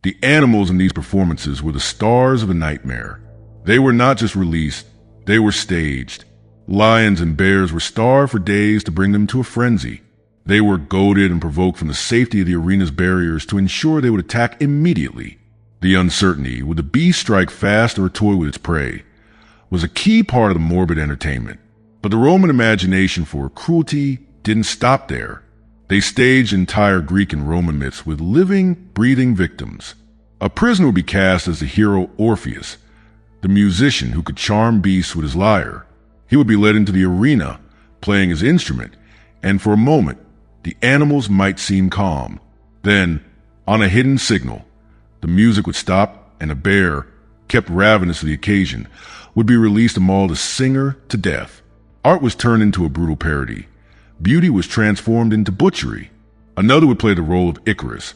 The animals in these performances were the stars of a nightmare. They were not just released, they were staged. Lions and bears were starved for days to bring them to a frenzy. They were goaded and provoked from the safety of the arena's barriers to ensure they would attack immediately. The uncertainty, would the beast strike fast or toy with its prey, was a key part of the morbid entertainment. But the Roman imagination for cruelty didn't stop there. They staged entire Greek and Roman myths with living, breathing victims. A prisoner would be cast as the hero Orpheus, the musician who could charm beasts with his lyre. He would be led into the arena, playing his instrument, and for a moment, the animals might seem calm. Then, on a hidden signal, the music would stop and a bear, kept ravenous for the occasion, would be released to maul the singer to death. Art was turned into a brutal parody. Beauty was transformed into butchery. Another would play the role of Icarus,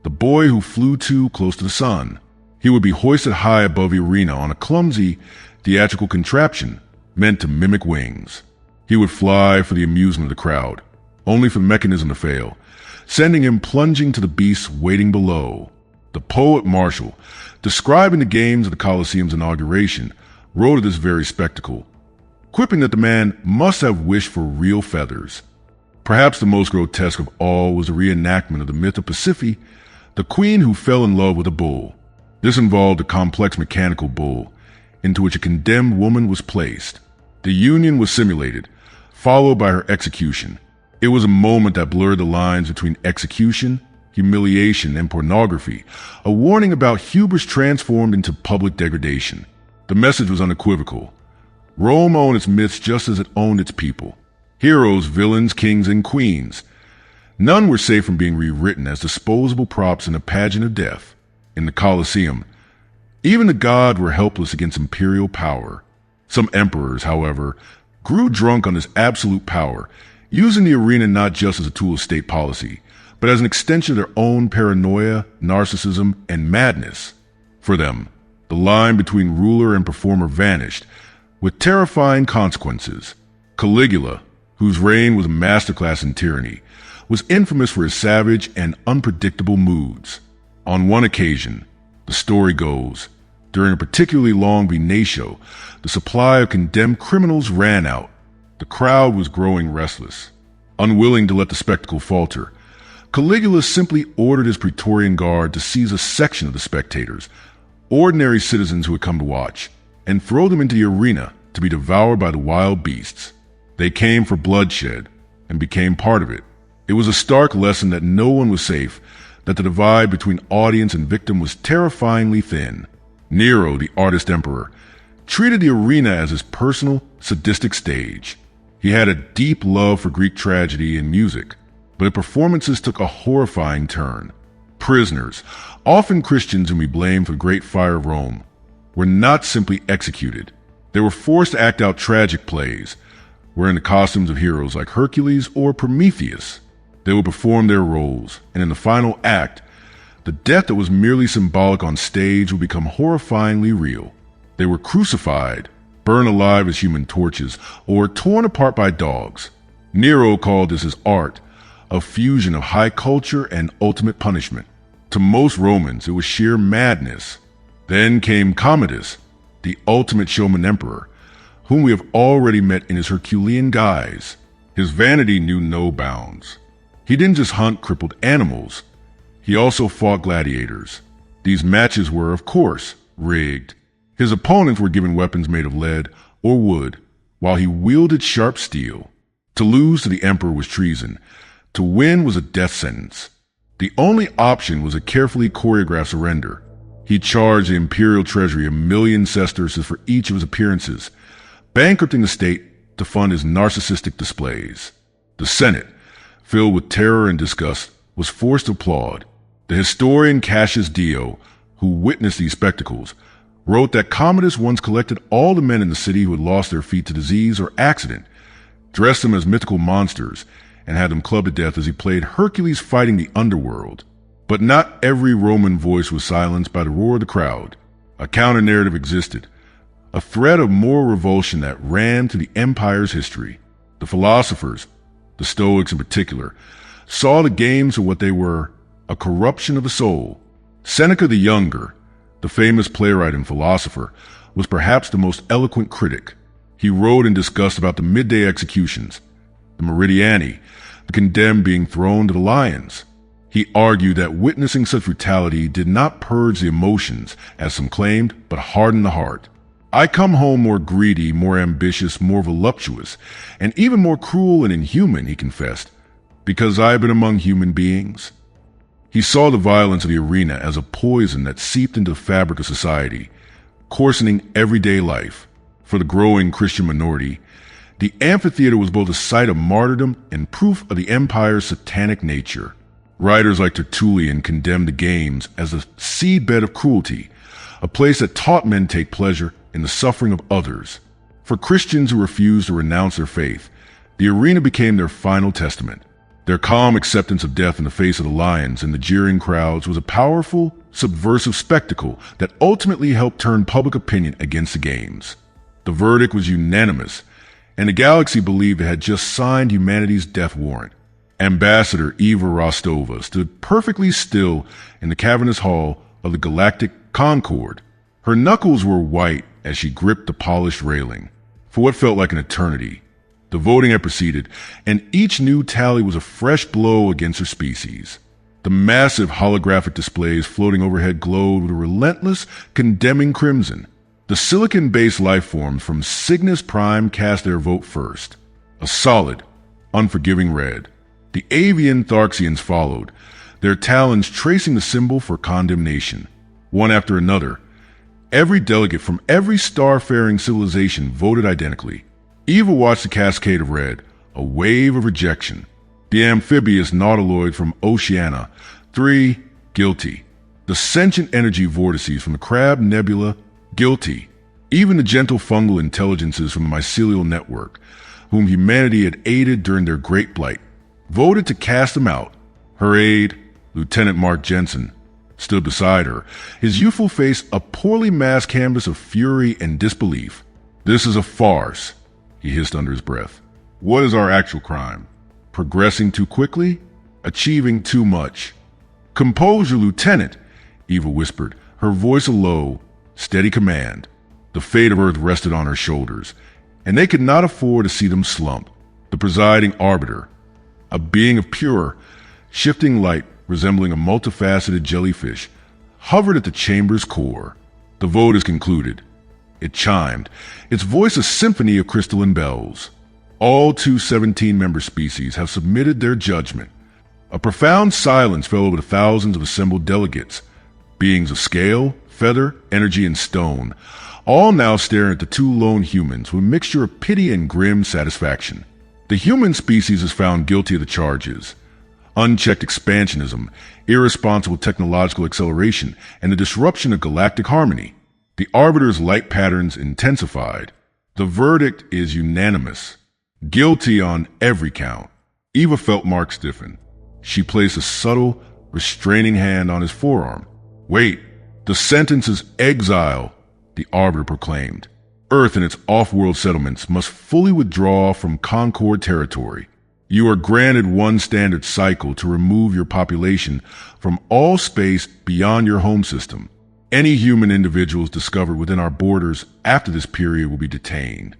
the boy who flew too close to the sun. He would be hoisted high above the arena on a clumsy, theatrical contraption meant to mimic wings. He would fly for the amusement of the crowd, only for the mechanism to fail, sending him plunging to the beasts waiting below. The poet Martial, describing the games of the Colosseum's inauguration, wrote of this very spectacle, quipping that the man must have wished for real feathers. Perhaps the most grotesque of all was a reenactment of the myth of Pasiphae, the queen who fell in love with a bull. This involved a complex mechanical bull, into which a condemned woman was placed. The union was simulated, followed by her execution. It was a moment that blurred the lines between execution, humiliation, and pornography, a warning about hubris transformed into public degradation. The message was unequivocal. Rome owned its myths just as it owned its people. Heroes, villains, kings, and queens. None were safe from being rewritten as disposable props in a pageant of death. In the Colosseum, even the gods were helpless against imperial power. Some emperors, however, grew drunk on this absolute power, using the arena not just as a tool of state policy, but as an extension of their own paranoia, narcissism, and madness. For them, the line between ruler and performer vanished, with terrifying consequences. Caligula, whose reign was a masterclass in tyranny, was infamous for his savage and unpredictable moods. On one occasion, the story goes, during a particularly long venatio, the supply of condemned criminals ran out. The crowd was growing restless. Unwilling to let the spectacle falter, Caligula simply ordered his Praetorian Guard to seize a section of the spectators, ordinary citizens who had come to watch, and throw them into the arena to be devoured by the wild beasts. They came for bloodshed and became part of it. It was a stark lesson that no one was safe, that the divide between audience and victim was terrifyingly thin. Nero, the artist emperor, treated the arena as his personal, sadistic stage. He had a deep love for Greek tragedy and music, but his performances took a horrifying turn. Prisoners, often Christians whom we blame for the Great Fire of Rome, were not simply executed. They were forced to act out tragic plays, wearing the costumes of heroes like Hercules or Prometheus. They would perform their roles, and in the final act, the death that was merely symbolic on stage would become horrifyingly real. They were crucified, burned alive as human torches, or torn apart by dogs. Nero called this his art, a fusion of high culture and ultimate punishment. To most Romans, it was sheer madness. Then came Commodus, the ultimate showman emperor, whom we have already met in his Herculean guise. His vanity knew no bounds. He didn't just hunt crippled animals. He also fought gladiators. These matches were, of course, rigged. His opponents were given weapons made of lead or wood, while he wielded sharp steel. To lose to the emperor was treason. To win was a death sentence. The only option was a carefully choreographed surrender. He charged the imperial treasury 1,000,000 sesterces for each of his appearances, bankrupting the state to fund his narcissistic displays. The Senate, filled with terror and disgust, was forced to applaud. The historian Cassius Dio, who witnessed these spectacles, wrote that Commodus once collected all the men in the city who had lost their feet to disease or accident, dressed them as mythical monsters, and had them clubbed to death as he played Hercules fighting the underworld. But not every Roman voice was silenced by the roar of the crowd. A counter-narrative existed, a thread of moral revulsion that ran through the empire's history. The philosophers, the Stoics in particular, saw the games for what they were, a corruption of the soul. Seneca the Younger, the famous playwright and philosopher, was perhaps the most eloquent critic. He wrote and discussed about the midday executions, the Meridiani, the condemned being thrown to the lions. He argued that witnessing such brutality did not purge the emotions, as some claimed, but harden the heart. I come home more greedy, more ambitious, more voluptuous, and even more cruel and inhuman, he confessed, because I have been among human beings. He saw the violence of the arena as a poison that seeped into the fabric of society, coarsening everyday life. For the growing Christian minority, the amphitheater was both a site of martyrdom and proof of the empire's satanic nature. Writers like Tertullian condemned the games as a seedbed of cruelty, a place that taught men to take pleasure in the suffering of others. For Christians who refused to renounce their faith, the arena became their final testament. Their calm acceptance of death in the face of the lions and the jeering crowds was a powerful, subversive spectacle that ultimately helped turn public opinion against the games. The verdict was unanimous, and the galaxy believed it had just signed humanity's death warrant. Ambassador Eva Rostova stood perfectly still in the cavernous hall of the Galactic Concord. Her knuckles were white as she gripped the polished railing. For what felt like an eternity, the voting had proceeded, and each new tally was a fresh blow against her species. The massive holographic displays floating overhead glowed with a relentless, condemning crimson. The silicon-based life forms from Cygnus Prime cast their vote first, a solid, unforgiving red. The avian Tharxians followed, their talons tracing the symbol for condemnation. One after another, every delegate from every star-faring civilization voted identically. Eva watched the cascade of red, a wave of rejection. The amphibious nautiloid from Oceania, 3, guilty. The sentient energy vortices from the Crab Nebula, guilty. Even the gentle fungal intelligences from the mycelial network, whom humanity had aided during their great blight, voted to cast them out. Her aide, Lieutenant Mark Jensen, stood beside her, his youthful face a poorly masked canvas of fury and disbelief. "This is a farce," he hissed under his breath. "What is our actual crime? Progressing too quickly? Achieving too much?" "Composure, Lieutenant," Eva whispered, her voice a low, steady command. The fate of Earth rested on her shoulders, and they could not afford to see them slump. The presiding arbiter, a being of pure, shifting light resembling a multifaceted jellyfish, hovered at the chamber's core. "The vote is concluded." It chimed, its voice a symphony of crystalline bells. All 217-member species have submitted their judgment. A profound silence fell over the thousands of assembled delegates, beings of scale, feather, energy, and stone, all now staring at the two lone humans with a mixture of pity and grim satisfaction. The human species is found guilty of the charges: unchecked expansionism, irresponsible technological acceleration, and the disruption of galactic harmony. The arbiter's light patterns intensified. The verdict is unanimous. Guilty on every count. Eva felt Mark stiffen. She placed a subtle, restraining hand on his forearm. "Wait, the sentence is exile," the arbiter proclaimed. "Earth and its off-world settlements must fully withdraw from Concord territory. You are granted one standard cycle to remove your population from all space beyond your home system. Any human individuals discovered within our borders after this period will be detained.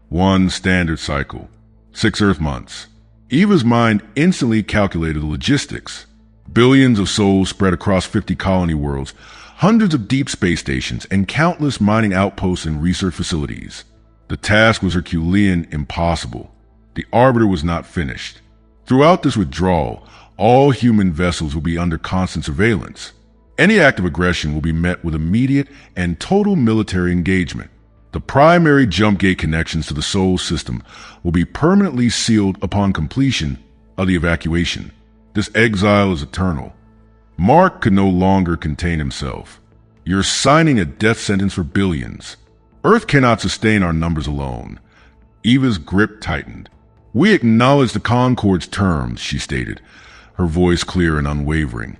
One standard cycle. 6 Earth months." Eva's mind instantly calculated the logistics. Billions of souls spread across 50 colony worlds, hundreds of deep space stations, and countless mining outposts and research facilities. The task was Herculean impossible. The arbiter was not finished. Throughout this withdrawal, all human vessels will be under constant surveillance. Any act of aggression will be met with immediate and total military engagement. The primary jump gate connections to the Sol system will be permanently sealed upon completion of the evacuation. This exile is eternal. Mark could no longer contain himself. "You're signing a death sentence for billions. Earth cannot sustain our numbers alone." Eva's grip tightened. "We acknowledge the Concord's terms," she stated, her voice clear and unwavering.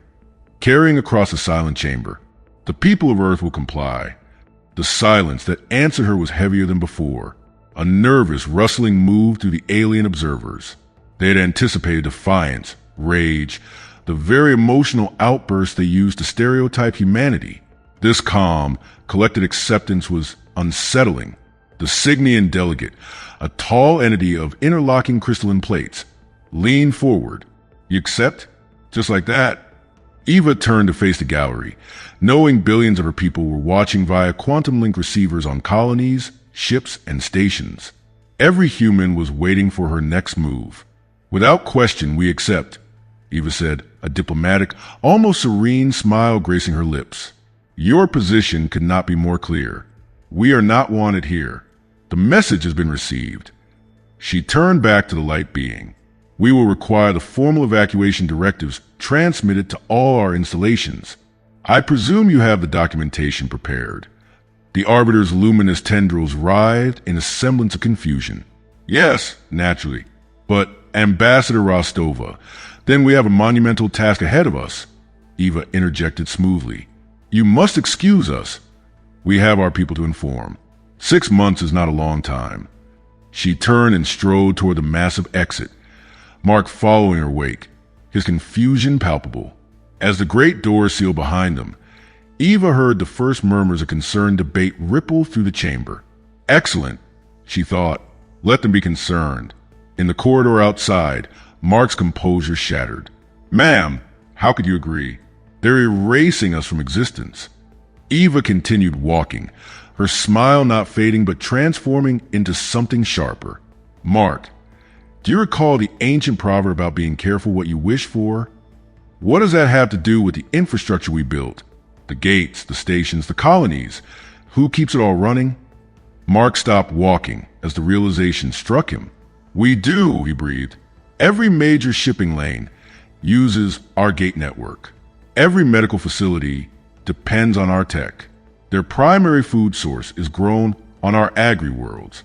Carrying across the silent chamber, "The people of Earth will comply." The silence that answered her was heavier than before. A nervous, rustling moved through the alien observers. They had anticipated defiance, rage, the very emotional outburst they used to stereotype humanity. This calm, collected acceptance was unsettling. The Signian delegate, a tall entity of interlocking crystalline plates, leaned forward. You accept? Just like that? Eva turned to face the gallery, knowing billions of her people were watching via quantum link receivers on colonies, ships, and stations. Every human was waiting for her next move. Without question, we accept, Eva said, a diplomatic, almost serene smile gracing her lips. Your position could not be more clear. We are not wanted here. The message has been received. She turned back to the light being. We will require the formal evacuation directives transmitted to all our installations. I presume you have the documentation prepared. The Arbiter's luminous tendrils writhed in a semblance of confusion. Yes, naturally. But Ambassador Rostova, then we have a monumental task ahead of us, Eva interjected smoothly. You must excuse us. We have our people to inform. 6 months is not a long time. She turned and strode toward the massive exit, Mark following her wake, his confusion palpable. As the great door sealed behind them, Eva heard the first murmurs of concerned debate ripple through the chamber. Excellent, she thought. Let them be concerned. In the corridor outside, Mark's composure shattered. Ma'am, how could you agree? They're erasing us from existence. Eva continued walking, her smile not fading but transforming into something sharper. Mark, do you recall the ancient proverb about being careful what you wish for? What does that have to do with the infrastructure we built? The gates, the stations, the colonies. Who keeps it all running? Mark stopped walking as the realization struck him. We do, he breathed. Every major shipping lane uses our gate network. Every medical facility depends on our tech. Their primary food source is grown on our agri-worlds.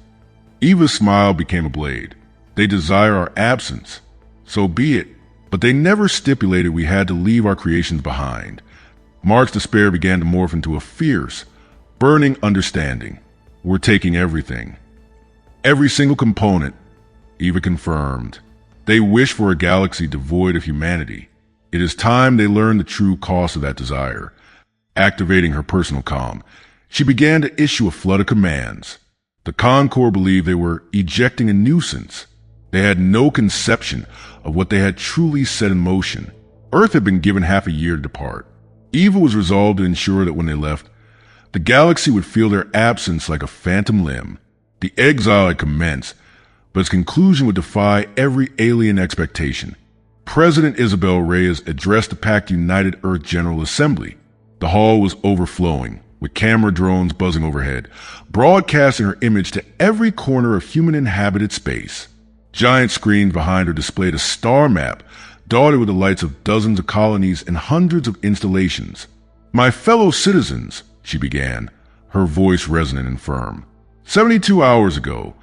Eva's smile became a blade. They desire our absence. So be it. But they never stipulated we had to leave our creations behind. Mark's despair began to morph into a fierce, burning understanding. We're taking everything. Every single component, Eva confirmed. They wish for a galaxy devoid of humanity. It is time they learn the true cost of that desire. Activating her personal comm, she began to issue a flood of commands. The Concord believed they were ejecting a nuisance. They had no conception of what they had truly set in motion. Earth had been given half a year to depart. Eva was resolved to ensure that when they left, the galaxy would feel their absence like a phantom limb. The exile had commenced, but its conclusion would defy every alien expectation. President Isabel Reyes addressed the packed United Earth General Assembly. The hall was overflowing, with camera drones buzzing overhead, broadcasting her image to every corner of human-inhabited space. Giant screens behind her displayed a star map, dotted with the lights of dozens of colonies and hundreds of installations. My fellow citizens, she began, her voice resonant and firm. 72 hours ago,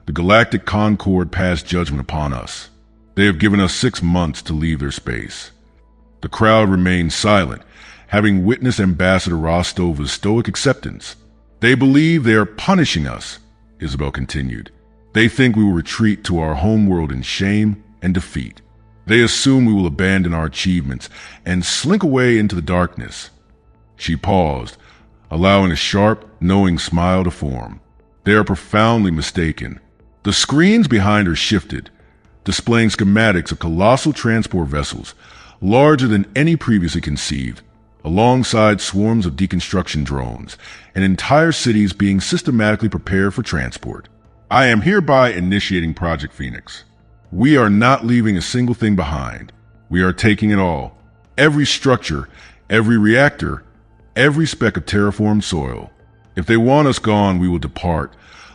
the Galactic Concord passed judgment upon us. They have given us 6 months to leave their space. The crowd remained silent, having witnessed Ambassador Rostova's stoic acceptance. They believe they are punishing us, Isabel continued. They think we will retreat to our homeworld in shame and defeat. They assume we will abandon our achievements and slink away into the darkness. She paused, allowing a sharp, knowing smile to form. They are profoundly mistaken. The screens behind her shifted, displaying schematics of colossal transport vessels, larger than any previously conceived, alongside swarms of deconstruction drones, and entire cities being systematically prepared for transport. I am hereby initiating Project Phoenix. We are not leaving a single thing behind. We are taking it all. Every structure, every reactor, every speck of terraformed soil. If they want us gone, we will depart,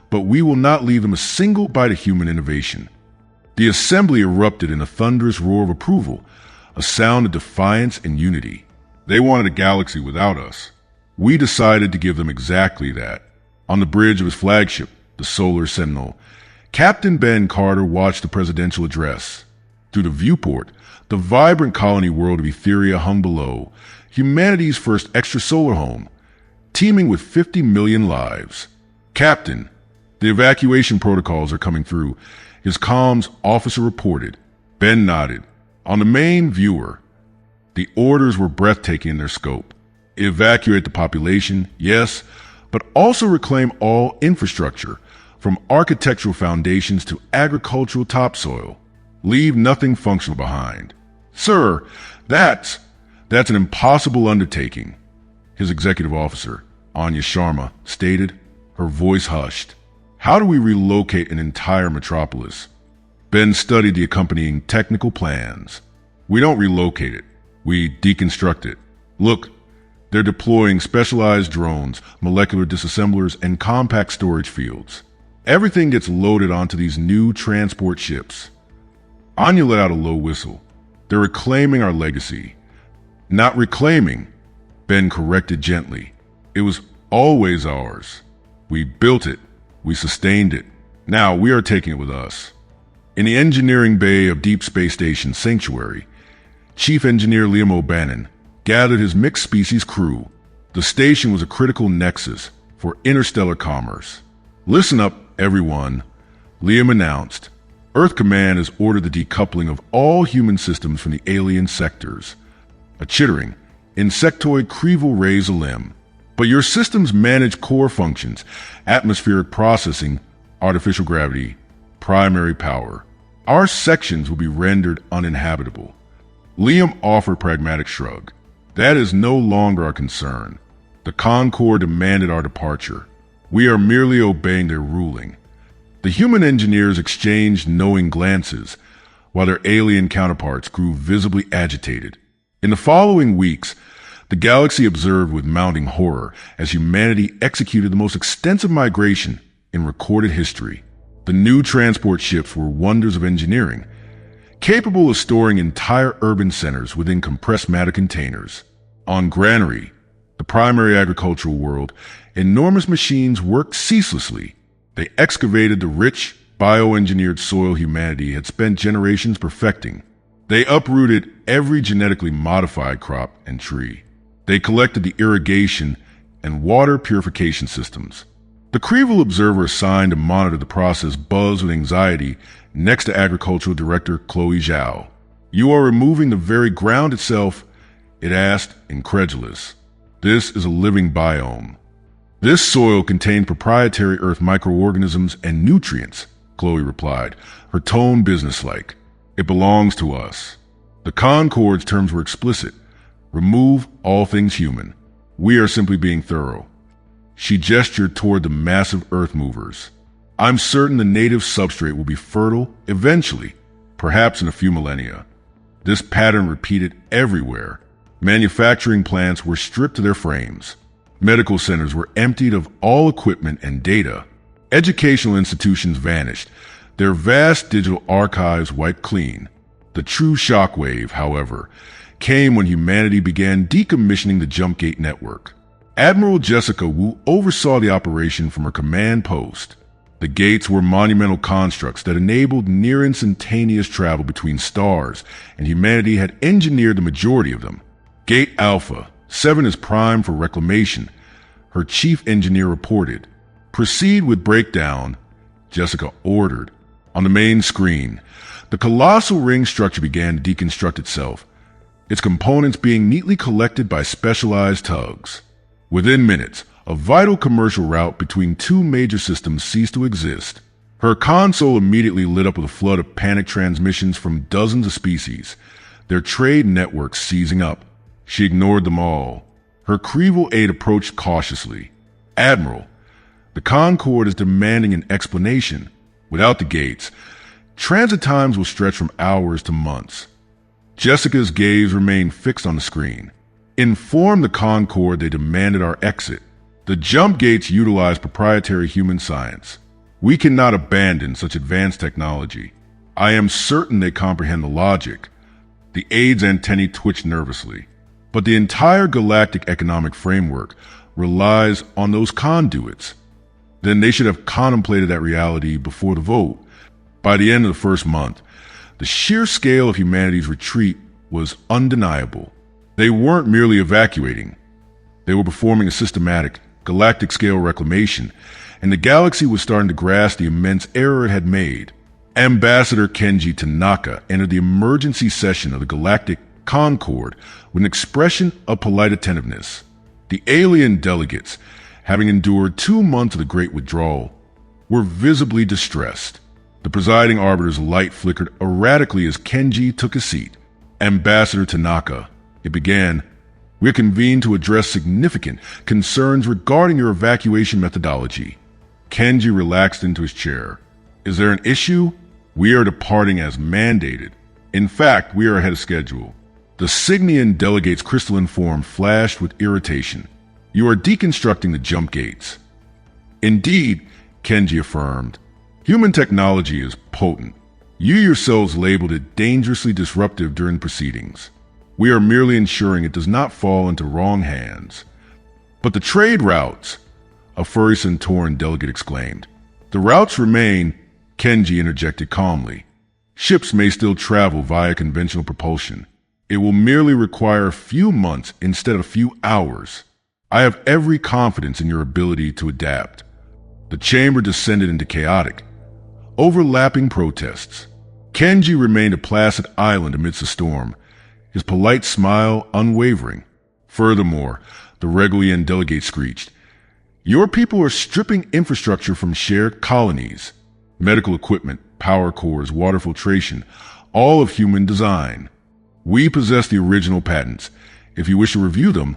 but we will not leave them a single bite of human innovation. The assembly erupted in a thunderous roar of approval, a sound of defiance and unity. They wanted a galaxy without us. We decided to give them exactly that. On the bridge of his flagship, the Solar Sentinel, Captain Ben Carter watched the presidential address. Through the viewport, the vibrant colony world of Etheria hung below, humanity's first extrasolar home, teeming with 50 million lives. Captain, the evacuation protocols are coming through, his comms officer reported. Ben nodded. On the main viewer, The orders were breathtaking in their scope. Evacuate the population, yes, but also reclaim all infrastructure, from architectural foundations to agricultural topsoil. Leave nothing functional behind. Sir, that's an impossible undertaking, his executive officer, Anya Sharma, stated, her voice hushed. How do we relocate an entire metropolis? Ben studied the accompanying technical plans. We don't relocate it. We deconstruct it. Look, they're deploying specialized drones, molecular disassemblers, and compact storage fields. Everything gets loaded onto these new transport ships. Anya let out a low whistle. They're reclaiming our legacy. Not reclaiming, Ben corrected gently. It was always ours. We built it. We sustained it. Now we are taking it with us. In the engineering bay of Deep Space Station Sanctuary, Chief Engineer Liam O'Bannon gathered his mixed-species crew. The station was a critical nexus for interstellar commerce. Listen up, everyone, Liam announced. Earth Command has ordered the decoupling of all human systems from the alien sectors. A chittering, insectoid creval raised a limb. But your systems manage core functions, atmospheric processing, artificial gravity, primary power. Our sections will be rendered uninhabitable. Liam offered a pragmatic shrug. That is no longer our concern. The Concord demanded our departure. We are merely obeying their ruling. The human engineers exchanged knowing glances, while their alien counterparts grew visibly agitated. In the following weeks, the galaxy observed with mounting horror as humanity executed the most extensive migration in recorded history. The new transport ships were wonders of engineering, capable of storing entire urban centers within compressed matter containers. On Granary, the primary agricultural world, enormous machines worked ceaselessly. They excavated the rich, bioengineered soil humanity had spent generations perfecting. They uprooted every genetically modified crop and tree. They collected the irrigation and water purification systems. The Creval observer assigned to monitor the process buzzed with anxiety next to Agricultural Director Chloe Zhao. You are removing the very ground itself, it asked, incredulous. This is a living biome. This soil contained proprietary Earth microorganisms and nutrients, Chloe replied, her tone businesslike. It belongs to us. The Concord's terms were explicit. Remove all things human. We are simply being thorough. She gestured toward the massive earth movers. I'm certain the native substrate will be fertile eventually, perhaps in a few millennia. This pattern repeated everywhere. Manufacturing plants were stripped to their frames. Medical centers were emptied of all equipment and data. Educational institutions vanished, their vast digital archives wiped clean. The true shockwave, however, came when humanity began decommissioning the Jumpgate network. Admiral Jessica Wu oversaw the operation from her command post. The gates were monumental constructs that enabled near-instantaneous travel between stars, and humanity had engineered the majority of them. Gate Alpha 7 is primed for reclamation, her chief engineer reported. Proceed with breakdown, Jessica ordered. On the main screen, the colossal ring structure began to deconstruct itself, its components being neatly collected by specialized tugs. Within minutes, a vital commercial route between two major systems ceased to exist. Her console immediately lit up with a flood of panic transmissions from dozens of species, their trade networks seizing up. She ignored them all. Her Creval aide approached cautiously. Admiral, the Concorde is demanding an explanation. Without the gates, transit times will stretch from hours to months. Jessica's gaze remained fixed on the screen. Inform the Concorde they demanded our exit. The jump gates utilize proprietary human science. We cannot abandon such advanced technology. I am certain they comprehend the logic. The aide's antennae twitched nervously. But the entire galactic economic framework relies on those conduits. Then they should have contemplated that reality before the vote. By the end of the first month, the sheer scale of humanity's retreat was undeniable. They weren't merely evacuating. They were performing a systematic, galactic-scale reclamation, and the galaxy was starting to grasp the immense error it had made. Ambassador Kenji Tanaka entered the emergency session of the Galactic Concord with an expression of polite attentiveness. The alien delegates, having endured 2 months of the Great Withdrawal, were visibly distressed. The presiding arbiter's light flickered erratically as Kenji took his seat. Ambassador Tanaka, it began, we are convened to address significant concerns regarding your evacuation methodology. Kenji relaxed into his chair. Is there an issue? We are departing as mandated. In fact, we are ahead of schedule. The Signian delegate's crystalline form flashed with irritation. You are deconstructing the jump gates. Indeed, Kenji affirmed. Human technology is potent. You yourselves labeled it dangerously disruptive during proceedings. We are merely ensuring it does not fall into wrong hands. But the trade routes, a furry Centauran delegate exclaimed. The routes remain, Kenji interjected calmly. Ships may still travel via conventional propulsion. It will merely require a few months instead of a few hours. I have every confidence in your ability to adapt. The chamber descended into chaotic, overlapping protests. Kenji remained a placid island amidst the storm, his polite smile unwavering. Furthermore, the Regulian delegate screeched, your people are stripping infrastructure from shared colonies. Medical equipment, power cores, water filtration, all of human design. We possess the original patents. If you wish to review them,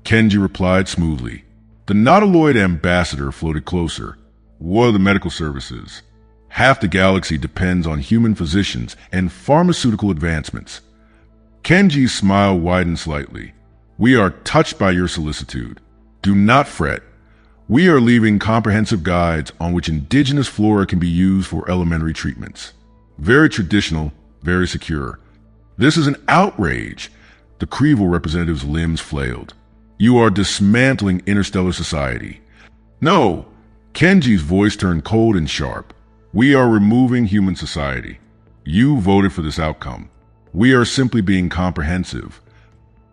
Kenji replied smoothly. The Nautiloid ambassador floated closer. What are the medical services? Half the galaxy depends on human physicians and pharmaceutical advancements. Kenji's smile widened slightly. We are touched by your solicitude. Do not fret. We are leaving comprehensive guides on which indigenous flora can be used for elementary treatments. Very traditional, very secure. This is an outrage. The Creevil representative's limbs flailed. You are dismantling interstellar society. No, Kenji's voice turned cold and sharp. We are removing human society. You voted for this outcome. We are simply being comprehensive.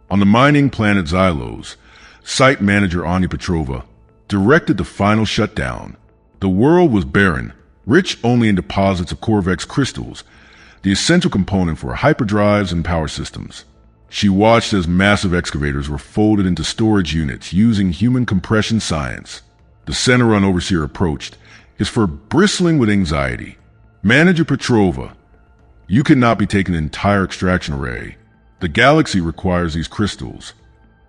On the mining planet Xylos, site manager Anya Petrova directed the final shutdown. The world was barren, rich only in deposits of Corvex crystals, the essential component for hyperdrives and power systems. She watched as massive excavators were folded into storage units using human compression science. The Center-Run overseer approached, his fur bristling with anxiety. Manager Petrova, you cannot be taking an entire extraction array. The galaxy requires these crystals.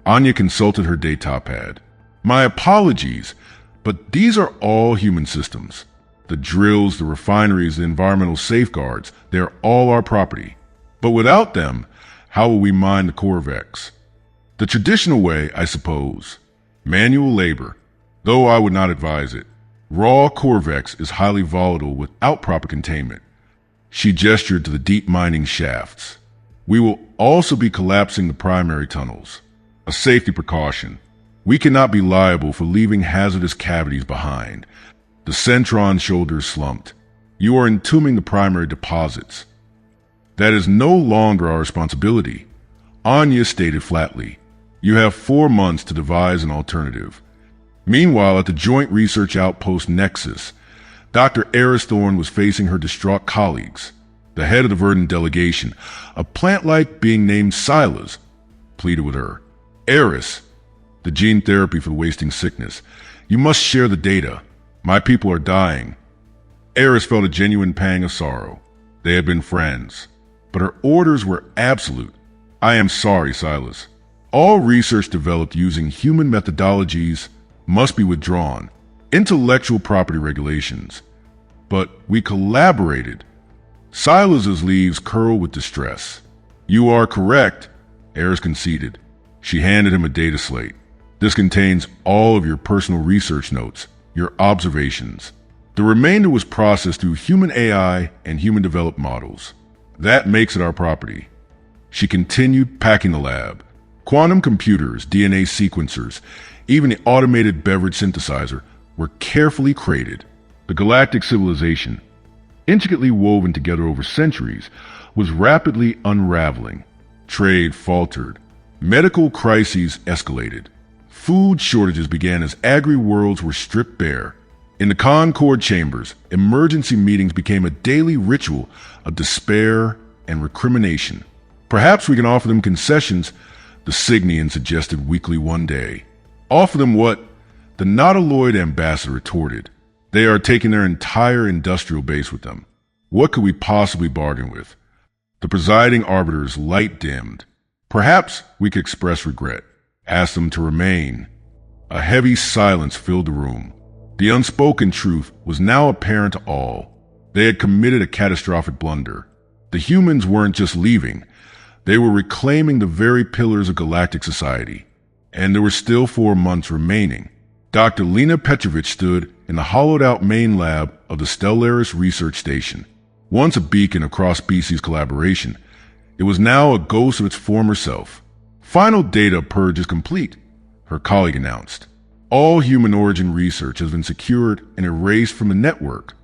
Anya consulted her data pad. My apologies, but these are all human systems. The drills, the refineries, the environmental safeguards, they're all our property. But without them, how will we mine the Corvex? The traditional way, I suppose. Manual labor, though I would not advise it. Raw Corvex is highly volatile without proper containment. She gestured to the deep mining shafts. We will also be collapsing the primary tunnels. A safety precaution. We cannot be liable for leaving hazardous cavities behind. The Centron's shoulders slumped. You are entombing the primary deposits. That is no longer our responsibility. Anya stated flatly. You have 4 months to devise an alternative. Meanwhile, at the Joint Research Outpost Nexus, Dr. Eris Thorne was facing her distraught colleagues. The head of the Verdant delegation, a plant-like being named Silas, pleaded with her. Eris, the gene therapy for the wasting sickness. You must share the data. My people are dying. Eris felt a genuine pang of sorrow. They had been friends, but her orders were absolute. I am sorry, Silas. All research developed using human methodologies must be withdrawn. Intellectual property regulations. But we collaborated. Silas's leaves curled with distress. You are correct, Eris conceded. She handed him a data slate. This contains all of your personal research notes, your observations. The remainder was processed through human AI and human-developed models. That makes it our property. She continued packing the lab. Quantum computers, DNA sequencers, even the automated beverage synthesizer were carefully crated. The galactic civilization, intricately woven together over centuries, was rapidly unraveling. Trade faltered. Medical crises escalated. Food shortages began as agri-worlds were stripped bare. In the Concord chambers, emergency meetings became a daily ritual of despair and recrimination. Perhaps we can offer them concessions, the Cygnian suggested weakly one day. Offer them what? The Nautiloid ambassador retorted. They are taking their entire industrial base with them. What could we possibly bargain with? The presiding arbiter's light dimmed. Perhaps we could express regret. Ask them to remain. A heavy silence filled the room. The unspoken truth was now apparent to all. They had committed a catastrophic blunder. The humans weren't just leaving. They were reclaiming the very pillars of galactic society. And there were still 4 months remaining. Dr. Lena Petrovich stood in the hollowed-out main lab of the Stellaris Research Station. Once a beacon of cross-species collaboration, it was now a ghost of its former self. Final data purge is complete, her colleague announced. All human origin research has been secured and erased from the network.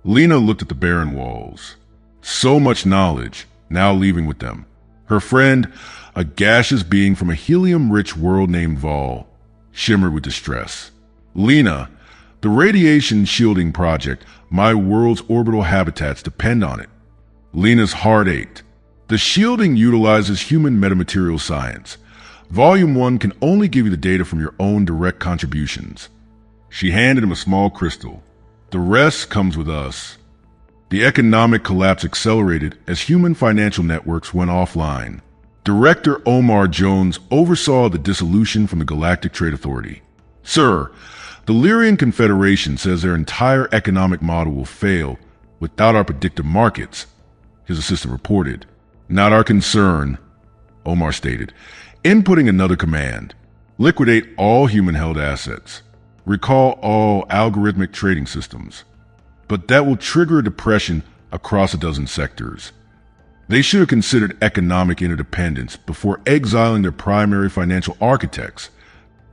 Lena looked at the barren walls. So much knowledge, now leaving with them. Her friend, a gaseous being from a helium-rich world named Vol, shimmered with distress. Lena, the radiation shielding project, my world's orbital habitats depend on it. Lena's heart ached. The shielding utilizes human metamaterial science. Volume 1 can only give you the data from your own direct contributions. She handed him a small crystal. The rest comes with us. The economic collapse accelerated as human financial networks went offline. Director Omar Jones oversaw the dissolution from the Galactic Trade Authority. Sir, the Lyrian Confederation says their entire economic model will fail without our predictive markets, his assistant reported. Not our concern, Omar stated, inputting another command. Liquidate all human-held assets. Recall all algorithmic trading systems. But that will trigger a depression across a dozen sectors. They should have considered economic interdependence before exiling their primary financial architects.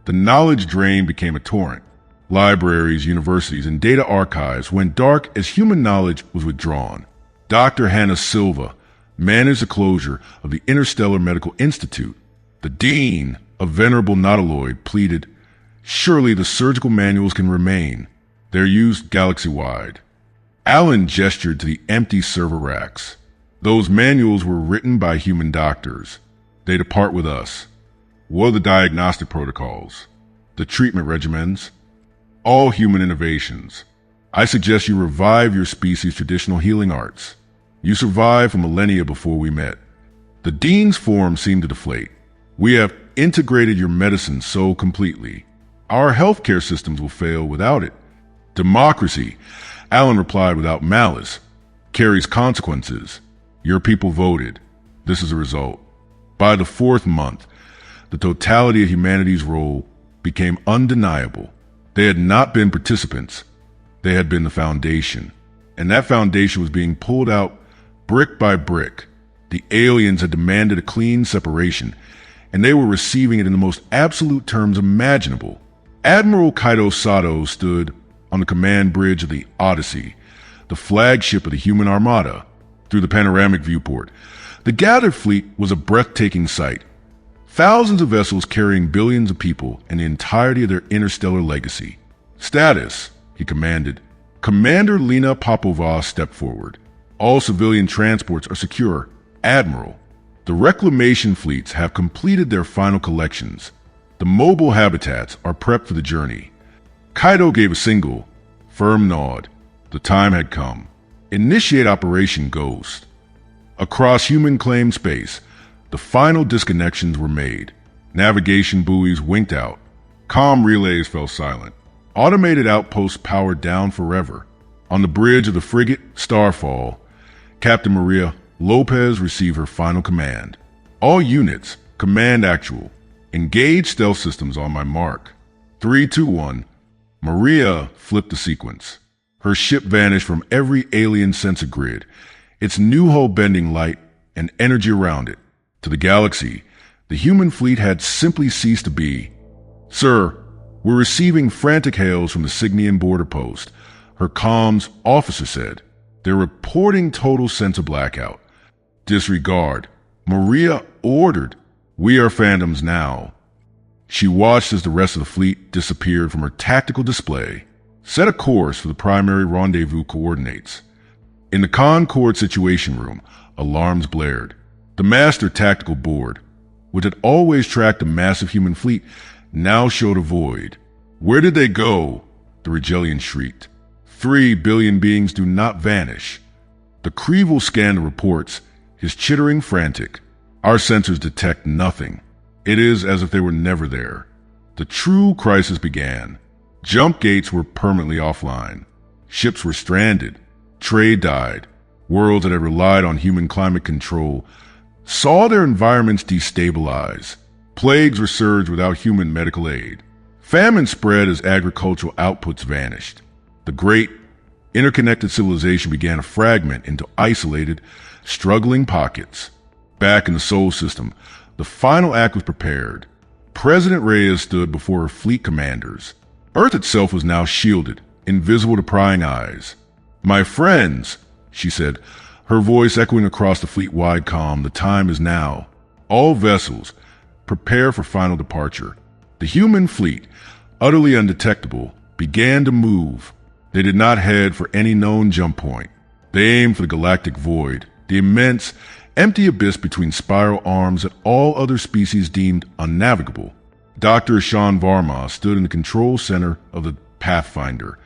The knowledge drain became a torrent. Libraries, universities, and data archives went dark as human knowledge was withdrawn. Dr. Hannah Silva managed the closure of the Interstellar Medical Institute. The dean, a venerable nautiloid, pleaded, surely the surgical manuals can remain. They're used galaxy-wide. Alan gestured to the empty server racks. Those manuals were written by human doctors. They depart with us. What are the diagnostic protocols? The treatment regimens? All human innovations. I suggest you revive your species' traditional healing arts. You survived for millennia before we met. The dean's form seemed to deflate. We have integrated your medicine so completely. Our healthcare systems will fail without it. Democracy, Alan replied without malice, carries consequences. Your people voted. This is the result. By the 4th month, the totality of humanity's role became undeniable. They had not been participants. They had been the foundation. And that foundation was being pulled out brick by brick. The aliens had demanded a clean separation, and they were receiving it in the most absolute terms imaginable. Admiral Kaido Sato stood on the command bridge of the Odyssey, the flagship of the human armada, through the panoramic viewport. The gathered fleet was a breathtaking sight. Thousands of vessels carrying billions of people and the entirety of their interstellar legacy. Status, he commanded. Commander Lena Popova stepped forward. All civilian transports are secure. Admiral, the reclamation fleets have completed their final collections. The mobile habitats are prepped for the journey. Kaido gave a single, firm nod. The time had come. Initiate Operation Ghost. Across human-claimed space, the final disconnections were made. Navigation buoys winked out. Comm relays fell silent. Automated outposts powered down forever. On the bridge of the frigate Starfall, Captain Maria Lopez received her final command. All units, command actual. Engage stealth systems on my mark. 3, 2, 1. Maria flipped the sequence. Her ship vanished from every alien sensor grid, its new hull bending light and energy around it. To the galaxy, the human fleet had simply ceased to be. Sir, we're receiving frantic hails from the Cygnian border post, her comms officer said. They're reporting total sensor blackout. Disregard. Maria ordered. We are phantoms now. She watched as the rest of the fleet disappeared from her tactical display. Set a course for the primary rendezvous coordinates. In the Concord Situation Room, alarms blared. The master tactical board, which had always tracked a massive human fleet, now showed a void. "Where did they go?" the Regellian shrieked. 3 billion beings do not vanish." The Creevil scanned the reports, his chittering frantic. "Our sensors detect nothing. It is as if they were never there." The true crisis began. Jump gates were permanently offline. Ships were stranded. Trade died. Worlds that had relied on human climate control saw their environments destabilize. Plagues resurged without human medical aid. Famine spread as agricultural outputs vanished. The great, interconnected civilization began to fragment into isolated, struggling pockets. Back in the Sol system, the final act was prepared. President Reyes stood before her fleet commanders. Earth itself was now shielded, invisible to prying eyes. "My friends," she said, her voice echoing across the fleet-wide comm, "the time is now. All vessels, prepare for final departure." The human fleet, utterly undetectable, began to move. They did not head for any known jump point. They aimed for the galactic void, the immense, empty abyss between spiral arms that all other species deemed unnavigable. Dr. Ishan Varma stood in the control center of the Pathfinder.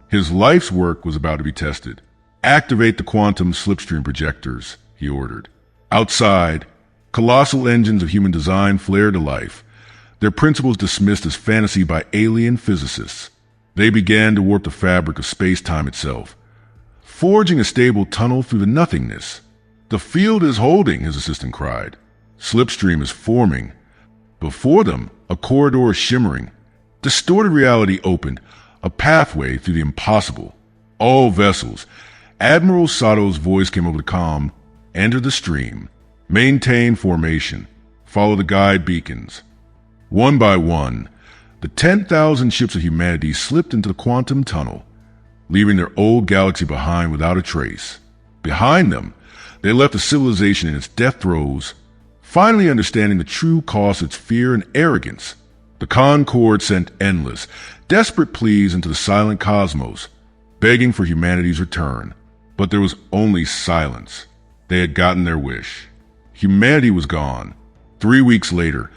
His life's work was about to be tested. "Activate the quantum slipstream projectors," he ordered. Outside, colossal engines of human design flared to life, their principles dismissed as fantasy by alien physicists. They began to warp the fabric of space-time itself, forging a stable tunnel through the nothingness. "The field is holding," his assistant cried. "Slipstream is forming." Before them, a corridor is shimmering. Distorted reality opened, a pathway through the impossible. "All vessels," Admiral Sato's voice came over the comm, "enter the stream. Maintain formation. Follow the guide beacons." One by one, the 10,000 ships of humanity slipped into the quantum tunnel, leaving their old galaxy behind without a trace. Behind them, they left a civilization in its death throes, finally understanding the true cost of its fear and arrogance. The Concord sent endless, desperate pleas into the silent cosmos, begging for humanity's return. But there was only silence. They had gotten their wish. Humanity was gone. 3 weeks later,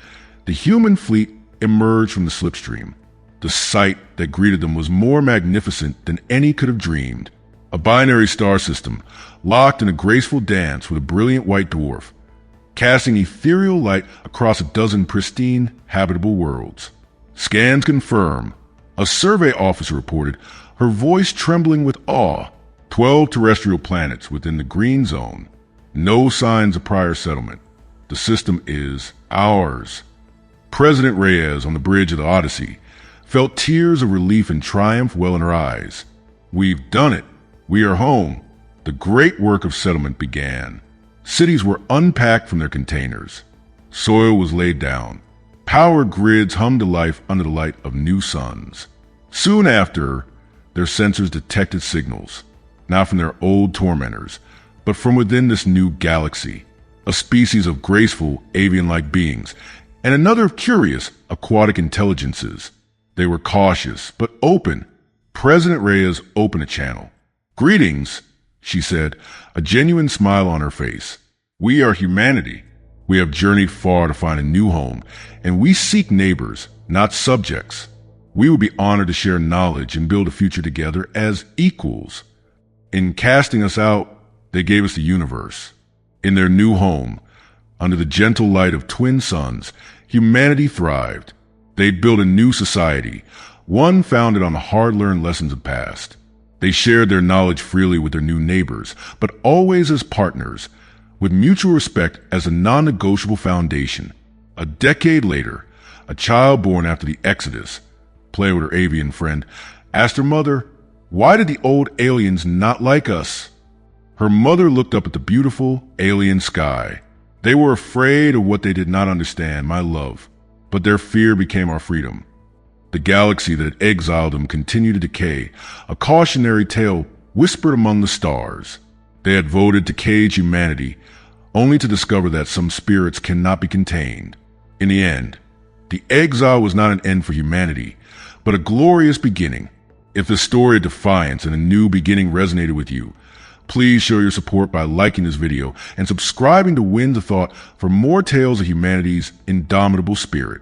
the human fleet emerged from the slipstream. The sight that greeted them was more magnificent than any could have dreamed. A binary star system, locked in a graceful dance with a brilliant white dwarf, casting ethereal light across a dozen pristine, habitable worlds. "Scans confirm," a survey officer reported, her voice trembling with awe. 12 terrestrial planets within the green zone. No signs of prior settlement. The system is ours. President Reyes, on the bridge of the Odyssey, felt tears of relief and triumph well in her eyes. "We've done it. We are home." The great work of settlement began. Cities were unpacked from their containers. Soil was laid down. Power grids hummed to life under the light of new suns. Soon after, their sensors detected signals, not from their old tormentors, but from within this new galaxy, a species of graceful, avian-like beings, and another of curious, aquatic intelligences. They were cautious, but open. President Reyes opened a channel. "Greetings," she said, a genuine smile on her face. "We are humanity. We have journeyed far to find a new home, and we seek neighbors, not subjects. We would be honored to share knowledge and build a future together as equals." In casting us out, they gave us the universe. In their new home, under the gentle light of twin suns, humanity thrived. They'd built a new society, one founded on the hard-learned lessons of the past. They shared their knowledge freely with their new neighbors, but always as partners, with mutual respect as a non-negotiable foundation. A decade later, a child born after the Exodus, playing with her avian friend, asked her mother, "Why did the old aliens not like us?" Her mother looked up at the beautiful alien sky. "They were afraid of what they did not understand, my love, but their fear became our freedom." The galaxy that had exiled them continued to decay, a cautionary tale whispered among the stars. They had voted to cage humanity, only to discover that some spirits cannot be contained. In the end, the exile was not an end for humanity, but a glorious beginning. If the story of defiance and a new beginning resonated with you, Please show your support by liking this video and subscribing to Winds of Thought for more tales of humanity's indomitable spirit.